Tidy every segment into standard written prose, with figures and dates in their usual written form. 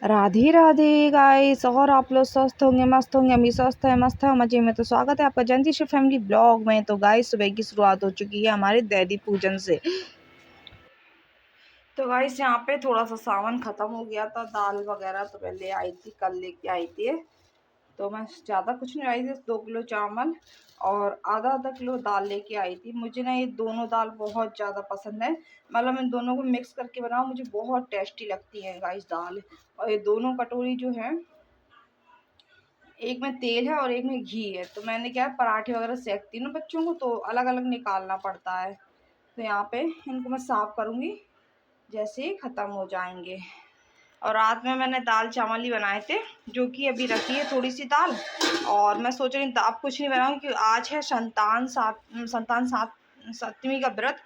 Radhe Radhe guys. और आप लोग स्वस्थ होंगे, मस्त होंगे। हम भी स्वस्थ है, मस्त है, मजे में। तो स्वागत है आपका जयंती श्री फैमिली ब्लॉग में। तो गाइस सुबह की शुरुआत हो चुकी है हमारे दैवी पूजन से। तो गाइस यहाँ पे थोड़ा सा सामान खत्म हो गया था। दाल वगैरह तो पहले आई थी, कल लेके आई थी। तो मैं ज़्यादा कुछ नहीं लाई थी, 2 किलो चावल और आधा आधा किलो दाल लेके आई थी। मुझे ना ये दोनों दाल बहुत ज़्यादा पसंद है। मतलब इन दोनों को मिक्स करके बनाओ, मुझे बहुत टेस्टी लगती है गाइस दाल। और ये दोनों कटोरी जो है, एक में तेल है और एक में घी है। तो मैंने क्या है, पराठे वगैरह सेकती हूँ ना बच्चों को, तो अलग अलग निकालना पड़ता है। तो यहाँ पे इनको मैं साफ़ करूँगी जैसे ही ख़त्म हो जाएंगे। और रात में मैंने दाल चावल ही बनाए थे, जो कि अभी रखी है थोड़ी सी दाल। और मैं सोच रही हूँ अब कुछ नहीं बनाऊँ, क्योंकि आज है संतान सात सप्तमी का व्रत।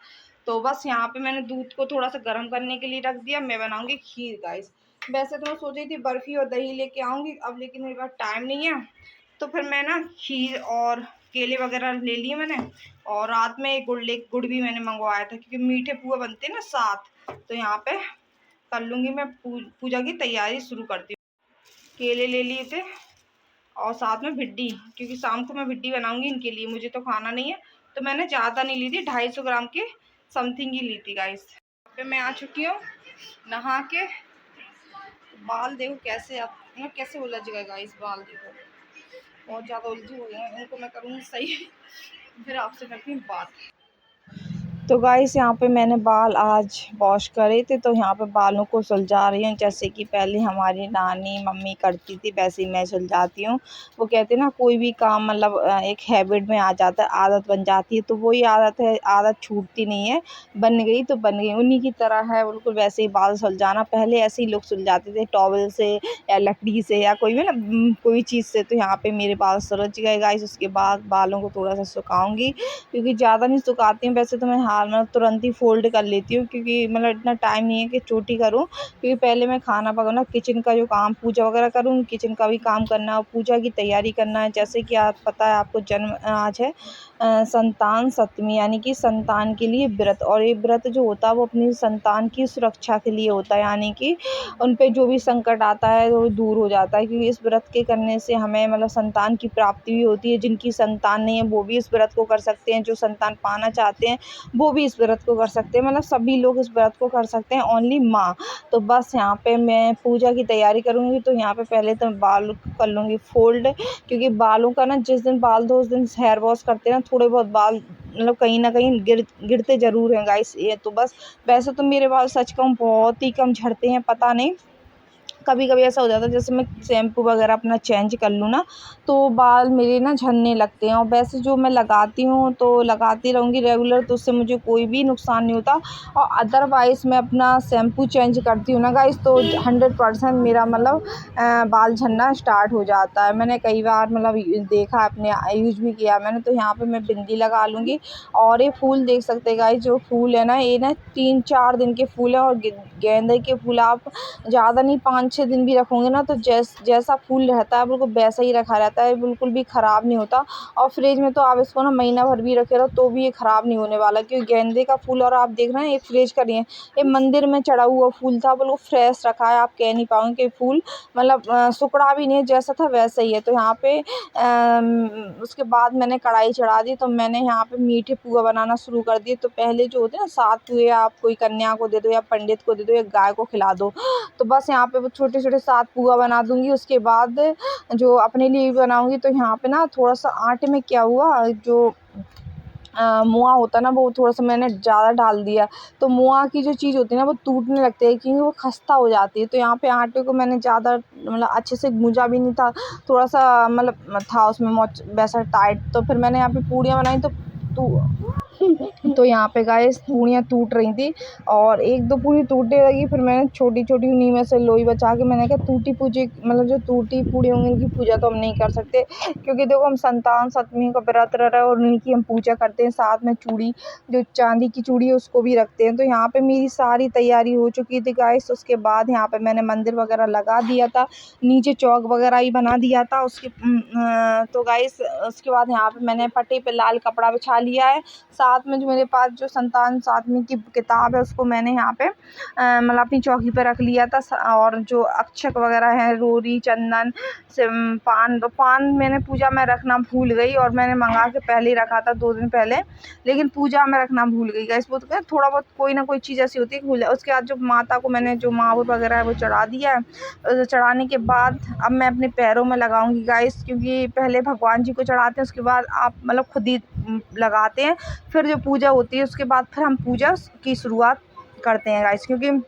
तो बस यहाँ पे मैंने दूध को थोड़ा सा गर्म करने के लिए रख दिया। मैं बनाऊँगी खीर गाइस। वैसे तो मैं सोच रही थी बर्फ़ी और दही लेके आऊँगी अब, लेकिन मेरे पास टाइम नहीं है। तो फिर मैं ना खीर और केले वगैरह ले लिए मैंने। और रात में गुड़ भी मैंने मंगवाया था, क्योंकि मीठे पुआ बनते हैं ना साथ। तो यहाँ पे कर लूँगी मैं पूजा की तैयारी शुरू करती हूँ। केले ले लिए थे और साथ में भिड्डी, क्योंकि शाम को मैं भिड्डी बनाऊँगी इनके लिए, मुझे तो खाना नहीं है। तो मैंने ज़्यादा नहीं ली थी, 250 ग्राम के समथिंग ही ली थी गाइस। यहाँ पे मैं आ चुकी हूँ नहा के। बाल देखो कैसे, अब मैं कैसे उलझ गए गाइस, बाल देखो बहुत ज़्यादा उलझे हुए हैं। इनको मैं करूँगी सही फिर आपसे करती हूँ बात। तो गाइस यहाँ पे मैंने बाल आज वॉश करे थे, तो यहाँ पे बालों को सुलझा रही हूँ। जैसे कि पहले हमारी नानी मम्मी करती थी, वैसे ही मैं सुलझाती हूँ। वो कहते हैं ना, कोई भी काम मतलब एक हैबिट में आ जाता है, आदत बन जाती है। तो वही आदत है, आदत छूटती नहीं है। बन गई तो बन गई, उन्हीं की तरह है बिल्कुल वैसे ही बाल सुलझाना। पहले ऐसे ही लोग सुलझाते थे, टॉवल से या लकड़ी से या कोई भी ना कोई चीज़ से। तो यहाँ पे मेरे बाल सुलझ गए गाइस। उसके बाद बालों को थोड़ा सा सुखाऊंगी, क्योंकि ज़्यादा नहीं सुखाती हूँ। वैसे तो मैं हाल में तुरंत ही फ़ोल्ड कर लेती हूँ, क्योंकि मतलब इतना टाइम नहीं है कि चोटी करूँ। क्योंकि पहले मैं खाना पकाना, किचन का जो काम, पूजा वगैरह करूँ, किचन का भी काम करना और पूजा की तैयारी करना है। जैसे कि आप पता है आपको, जन्म आज है संतान सप्तमी, यानी कि संतान के लिए व्रत। और ये व्रत जो होता है वो अपनी संतान की सुरक्षा के लिए होता है, यानी कि उन पे जो भी संकट आता है वो दूर हो जाता है। क्योंकि इस व्रत के करने से हमें मतलब संतान की प्राप्ति भी होती है। जिनकी संतान नहीं है वो भी इस व्रत को कर सकते हैं, जो संतान पाना चाहते हैं वो भी इस व्रत को कर सकते हैं। मतलब सभी लोग इस व्रत को कर सकते हैं, ओनली माँ। तो बस यहाँ पे मैं पूजा की तैयारी करूँगी। तो यहाँ पे पहले तो बाल कर लूँगी फोल्ड, क्योंकि बालों का ना, जिस दिन बाल धो उस दिन हेयर वॉश करते हैं ना, थोड़े बहुत बाल मतलब कहीं ना कहीं गिरते ज़रूर हैं गाइस। ये तो बस, वैसे तो मेरे बाल सच कहूँ बहुत ही कम झड़ते हैं, पता नहीं कभी कभी ऐसा हो जाता है, जैसे मैं शैम्पू वगैरह अपना चेंज कर लूँ ना, तो बाल मेरे ना झड़ने लगते हैं। और वैसे जो मैं लगाती हूँ तो लगाती रहूँगी रेगुलर, तो उससे मुझे कोई भी नुकसान नहीं होता। और अदरवाइज़ मैं अपना शैम्पू चेंज करती हूँ ना गाइस, तो 100% मेरा मतलब बाल झड़ना स्टार्ट हो जाता है। मैंने कई बार मतलब देखा, अपने यूज़ भी किया मैंने। तो यहाँ पे मैं बिंदी लगा लूँगी। और ये फूल देख सकते हैं गाइस, जो फूल है ना, ये ना 3-4 दिन के फूल हैं। और गेंदे के फूल आप ज़्यादा नहीं, 5-6 दिन भी रखोगे ना, तो जैसा फूल रहता है बिल्कुल वैसा ही रखा रहता है, बिल्कुल भी ख़राब नहीं होता। और फ्रिज में तो आप इसको ना महीना भर भी रखे रहो तो भी ये ख़राब नहीं होने वाला, क्योंकि गेंदे का फूल, और आप देख रहे हैं ये फ्रिज का नहीं है, ये मंदिर में चढ़ा हुआ फूल था, बिल्कुल फ्रेश रखा है। आप कह नहीं पाओगे कि फूल मतलब सिकुड़ा भी नहीं है, जैसा था वैसा ही है। तो यहाँ पे उसके बाद मैंने कढ़ाई चढ़ा दी। तो मैंने यहाँ पे मीठे पुआ बनाना शुरू कर दिए। तो पहले जो होते हैं ना 7 पुए, आप कोई कन्या को दे दो या पंडित को दे दो या गाय को खिला दो। तो बस यहाँ पे वो छोटे-छोटे 7 पुआ बना दूँगी। उसके बाद जो अपने लिए भी बनाऊँगी, तो यहाँ पे ना थोड़ा-सा आटे में क्या हुआ, जो मुआ होता है ना, वो थोड़ा-सा मैंने ज़्यादा डाल दिया। तो मुआ की जो चीज़ होती है ना, वो टूटने लगती है, क्योंकि वो खस्ता हो जाती है। तो यहाँ पे आटे को मैंने ज़्यादा मतलब अच्छे से गूँजा भी नहीं था, थोड़ा-सा मतलब था उसमें वैसा टाइट। तो फिर मैंने यहाँ पे पूड़ियाँ बनाई, तो यहाँ पे गाइस पूड़ियाँ टूट रही थी, और 1-2 पूड़ी टूटने लगी। फिर मैंने छोटी-छोटी उन्हीं में से लोई बचा के मैंने कहा टूटी पूजी मतलब जो टूटी पूड़ी होंगी इनकी पूजा तो हम नहीं कर सकते, क्योंकि देखो हम संतान सप्तमी का व्रत रह रहे हैं और उन्हीं की हम पूजा करते हैं। साथ में चूड़ी, जो चांदी की चूड़ी है उसको भी रखते हैं। तो यहाँ पे मेरी सारी तैयारी हो चुकी थी गाइस। उसके बाद यहाँ पे मैंने मंदिर वगैरह लगा दिया था, नीचे चौक वगैरह ही बना दिया था उसके। तो गाइस उसके बाद यहाँ पे मैंने पट्टी पे लाल कपड़ा बिछा लिया है। साथ में जो मेरे पास जो संतान सातवीं की किताब है उसको मैंने यहाँ पे मतलब अपनी चौकी पे रख लिया था। और जो अक्षक वगैरह है, रोरी, चंदन, पान, तो पान मैंने पूजा में रखना भूल गई और मैंने मंगा के पहले ही रखा था 2 दिन पहले, लेकिन पूजा में रखना भूल गई गाइस। वो तो थोड़ा बहुत कोई ना कोई चीज़ ऐसी होती है भूल जाए। उसके बाद जो माता को मैंने जो मावुर वगैरह है वो चढ़ा दिया है। चढ़ाने के बाद अब मैं अपने पैरों में लगाऊंगी गाइस, क्योंकि पहले भगवान जी को चढ़ाते हैं, उसके बाद आप मतलब खुद ही लगाते हैं। फिर जो पूजा होती है उसके बाद फिर हम पूजा की शुरुआत करते हैं गाइस, क्योंकि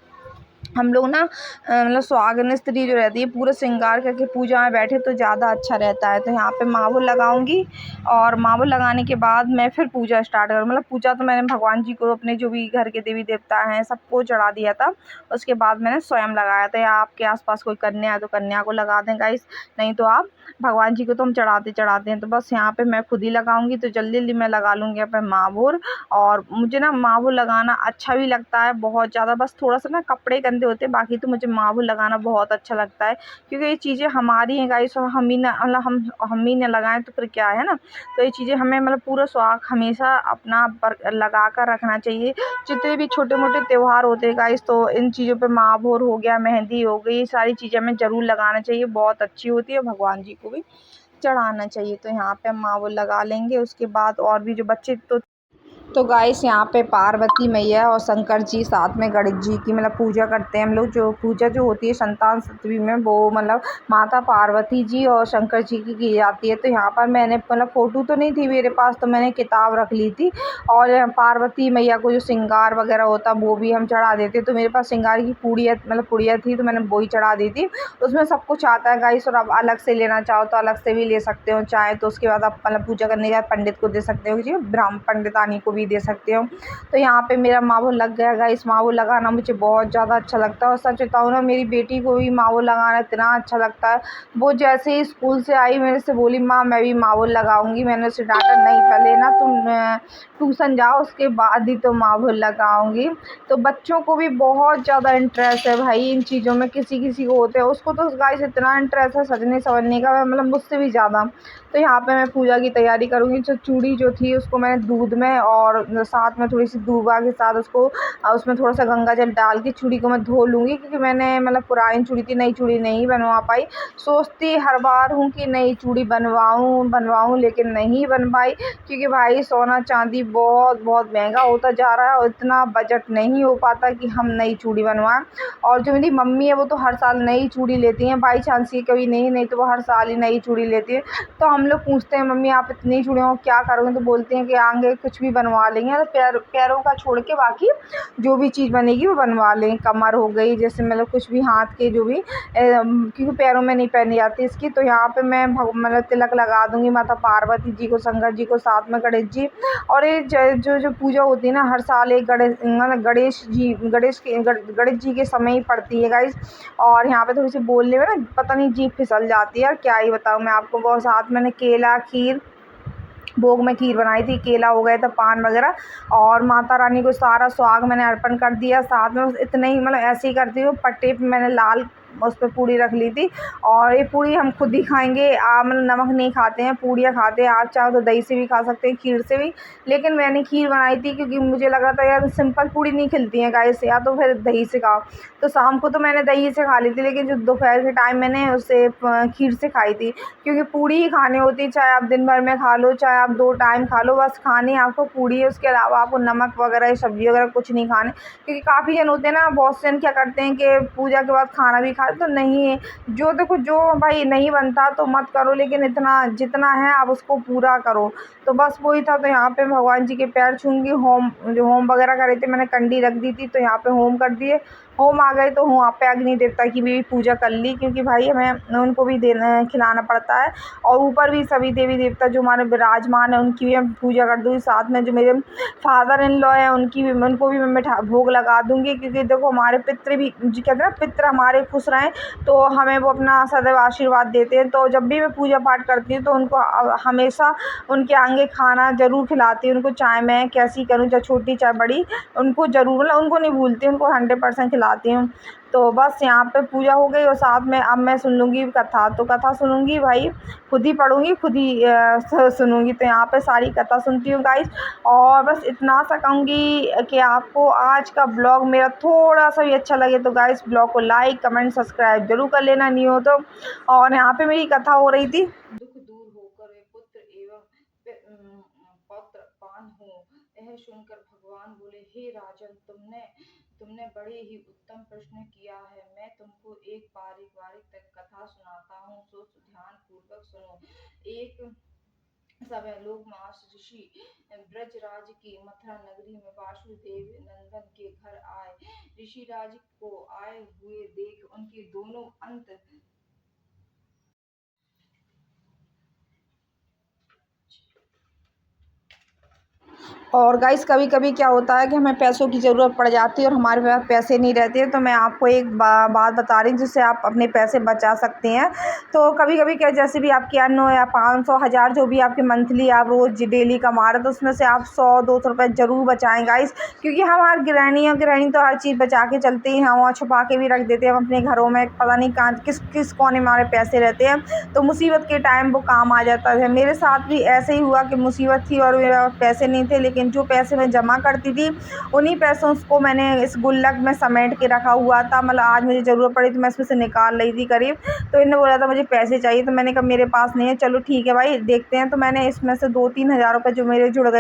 हम लोग ना मतलब सुहागिन स्त्री जो रहती है पूरा श्रृंगार करके पूजा में बैठे तो ज़्यादा अच्छा रहता है। तो यहाँ पे मावुर लगाऊंगी और मावुर लगाने के बाद मैं फिर पूजा स्टार्ट करूँ। मतलब पूजा तो मैंने भगवान जी को, अपने जो भी घर के देवी देवता हैं सबको चढ़ा दिया था, उसके बाद मैंने स्वयं लगाया था। या आपके आसपास कोई कन्या है तो कन्या को लगा दें गाइस, नहीं तो आप भगवान जी को तो हम चढ़ाते हैं। तो बस यहाँ पे मैं खुद ही लगाऊंगी, तो जल्दी जल्दी मैं लगा लूँगी अपने मावुर। और मुझे ना मावुर लगाना अच्छा भी लगता है बहुत ज़्यादा, बस थोड़ा सा ना कपड़े गंदे होते हैं, बाकी तो मुझे मावुर लगाना बहुत अच्छा लगता है, क्योंकि ये चीज़ें हमारी हैं गाइस, और हम ही ना मतलब हम ही ना लगाएं तो फिर क्या है ना। तो ये चीज़ें हमें मतलब पूरा सुहाग हमेशा अपना पर लगा कर रखना चाहिए। जितने भी छोटे मोटे त्यौहार होते हैं गाइस, तो इन चीज़ों पे मावुर हो गया, मेहंदी हो गई, सारी चीज़ें हमें ज़रूर लगाना चाहिए, बहुत अच्छी होती है, भगवान जी को भी चढ़ाना चाहिए। तो यहाँ पे हम मावुर लगा लेंगे। उसके बाद और भी जो बच्चे तो गाइस यहाँ पे पार्वती मैया और शंकर जी साथ में गणेश जी की मतलब पूजा करते हैं हम लोग। जो पूजा जो होती है संतान सतवी में, वो मतलब माता पार्वती जी और शंकर जी की जाती है। तो यहाँ पर मैंने मतलब फ़ोटो तो नहीं थी मेरे पास, तो मैंने किताब रख ली थी। और पार्वती मैया को जो श्रृंगार वगैरह होता वो भी हम चढ़ा देते। तो मेरे पास श्रृंगार की पूड़ियाँ मतलब पुड़िया थी, तो मैंने वही चढ़ा दी थी। उसमें सब कुछ आता है गाइस, और आप अलग से लेना चाहो तो अलग से भी ले सकते हो चाहे तो। उसके बाद आप मतलब पूजा करने के बाद पंडित को दे सकते हो, किसी ब्राह्मण पंडितानी को भी दे सकते हो। तो यहाँ पे मेरा मावुर लग गया गाइस। मावुर लगाना मुझे बहुत ज़्यादा अच्छा लगता है, और सच बताऊँ ना मेरी बेटी को भी मावुर लगाना इतना अच्छा लगता है। वो जैसे ही स्कूल से आई मेरे से बोली माँ मैं भी मावुर लगाऊंगी। मैंने उसे डांटा, नहीं पहले ना तुम ट्यूशन जाओ उसके बाद ही तो मावुर लगाऊंगी। तो बच्चों को भी बहुत ज़्यादा इंटरेस्ट है भाई इन चीज़ों में, किसी किसी को होते हैं, उसको तो गाइस इतना इंटरेस्ट है सजने संवरने का, मतलब मुझसे भी ज़्यादा। तो यहाँ पे मैं पूजा की तैयारी करूँगी। जो चूड़ी जो थी उसको मैंने दूध में और साथ में थोड़ी सी दूबा के साथ उसको उसमें थोड़ा सा गंगा जल डाल के चूड़ी को मैं धो लूँगी, क्योंकि मैंने मतलब पुरानी चूड़ी थी, नई चूड़ी नहीं बनवा पाई। सोचती हर बार हूँ कि नई चूड़ी बनवाऊँ लेकिन नहीं बन पाई, क्योंकि भाई सोना चांदी बहुत बहुत महंगा होता जा रहा है और इतना बजट नहीं हो पाता कि हम नई चूड़ी बनवाएं। और जो मेरी मम्मी है वो तो हर साल नई चूड़ी लेती हैं, बाई चांस ये कभी नहीं तो वो हर साल ही नई चूड़ी लेती है। तो हम लोग पूछते हैं मम्मी आप इतनी चूड़ियों को क्या करोगे, तो बोलते हैं कि आगे कुछ भी बनवा लेंगे, तो पैरों का छोड़ के बाकी जो भी चीज़ बनेगी वो बनवा लेंगे। कमर हो गई, जैसे मतलब कुछ भी हाथ के जो भी क्योंकि पैरों में नहीं पहनी जाती इसकी। तो यहाँ पे मैं मतलब तिलक लगा दूँगी माता पार्वती जी को, शंकर जी को, साथ में गणेश जी। और ये जो पूजा होती है ना हर साल एक गणेश जी के समय ही पड़ती है गाइस। और यहाँ पे थोड़ी सी बोलने में ना पता नहीं जीभ फिसल जाती है, और क्या ही बताऊँ मैं आपको। बहुत साथ मैंने केला खीर भोग में खीर बनाई थी, केला हो गया था, पान वगैरह, और माता रानी को सारा सुहाग मैंने अर्पण कर दिया। साथ में इतने ही मतलब ऐसे ही करती हूँ, पट्टे पे मैंने लाल उस पर पूड़ी रख ली थी। और ये पूड़ी हम खुद ही खाएंगे, मतलब नमक नहीं खाते हैं, पूड़ियाँ खाते हैं। आप चाहो तो दही से भी खा सकते हैं, खीर से भी, लेकिन मैंने खीर बनाई थी क्योंकि मुझे लग रहा था यार सिंपल पूड़ी नहीं खिलती है गाइस, या तो फिर दही से खाओ। तो शाम को तो मैंने दही से खा ली थी, लेकिन जो दोपहर के टाइम मैंने उसे खीर से खाई थी, क्योंकि पूड़ी ही खानी होती है, चाहे आप दिन भर में खा लो चाहे आप 2 टाइम खा लो, बस खानी आपको पूड़ी है। उसके अलावा आपको नमक वगैरह सब्ज़ी वगैरह कुछ नहीं खाने, क्योंकि काफ़ी जन होते हैं ना, बहुत से जन क्या करते हैं कि पूजा के बाद खाना भी खा, तो नहीं है। जो देखो जो भाई नहीं बनता तो मत करो, लेकिन इतना जितना है आप उसको पूरा करो। तो बस वही था। तो यहाँ पे भगवान जी के पैर छूंगी। होम वगैरह कर रहे थे, मैंने कंडी रख दी थी, तो यहाँ पे होम कर दिए। होम आ गए तो वहाँ पे अग्नि देवता की भी पूजा कर ली, क्योंकि भाई हमें उनको भी देना खिलाना पड़ता है। और ऊपर भी सभी देवी देवता जो हमारे विराजमान है उनकी भी मैं पूजा कर दूँगी। साथ में जो मेरे फादर इन लॉ हैं उनको भी मैं भोग लगा दूँगी, क्योंकि देखो हमारे पितृ भी जी कहते हैं ना, पितृ हमारे खुश रहें तो हमें वो अपना सदैव आशीर्वाद देते हैं। तो जब भी मैं पूजा पाठ करती हूँ तो उनको हमेशा उनके आगे खाना ज़रूर खिलाती हूँ उनको, चाहे मैं कैसी करूँ, चाहे छोटी चाहे बड़ी, उनको ज़रूर मतलब उनको नहीं भूलती, उनको 100% खिला चलाती हूँ। तो बस यहाँ पे पूजा हो गई और साथ में अब मैं सुन लूँगी कथा, तो कथा सुनूँगी भाई, खुद ही पढ़ूँगी, खुद ही सुनूँगी। तो यहाँ पे सारी कथा सुनती हूँ गाइस। और बस इतना सा कहूँगी कि आपको आज का ब्लॉग मेरा थोड़ा सा भी अच्छा लगे तो गाइस ब्लॉग को लाइक कमेंट सब्सक्राइब जरूर कर लेना, नहीं हो तो। और यहाँ पे मेरी कथा हो रही थी, दुख दूर होकर वे पुत्र एवं पौत्र पान हो। यह सुनकर भगवान बोले, हे राजन, तुमने तुमने बड़े ही उत्तम प्रश्न किया है। मैं तुमको एक बारीक बारीक तक कथा सुनाता हूँ, सो ध्यान पूर्वक सुनो। एक समय लोग महर्षि ब्रजराज की मथुरा नगरी में वासुदेव नंदन के घर आए। ऋषिराज को आए हुए देख उनके दोनों अंत और गाइस कभी कभी क्या होता है कि हमें पैसों की ज़रूरत पड़ जाती है और हमारे पास पैसे नहीं रहते हैं। तो मैं आपको एक बात बता रही हूँ जिससे आप अपने पैसे बचा सकते हैं। तो कभी कभी क्या, जैसे भी आपकी अन्य या 500 हज़ार जो भी आपके मंथली आप रोज़ डेली कमा रहे, तो उसमें से आप 100-200 रुपये ज़रूर बचाएं गाइस। क्योंकि हम हर गृहिणी तो हर चीज़ बचा के चलते ही हैं और छुपा के भी रख देते हैं हम अपने घरों में, पता नहीं कहाँ किस किस कोने में हमारे पैसे रहते हैं। तो मुसीबत के टाइम वो काम आ जाता है। मेरे साथ भी ऐसे ही हुआ कि मुसीबत थी और मेरा पैसे नहीं थे, लेकिन जो पैसे मैं जमा करती थी उन्हीं पैसों को मैंने इस गुल्लक में समेट के रखा हुआ था। मतलब आज मुझे ज़रूरत पड़ी तो मैं इसमें से निकाल रही थी करीब, तो इन्होंने बोला था मुझे पैसे चाहिए, तो मैंने कहा मेरे पास नहीं है, चलो ठीक है भाई देखते हैं। तो मैंने इसमें से 2-3 हज़ार रुपये जो मेरे जुड़ गए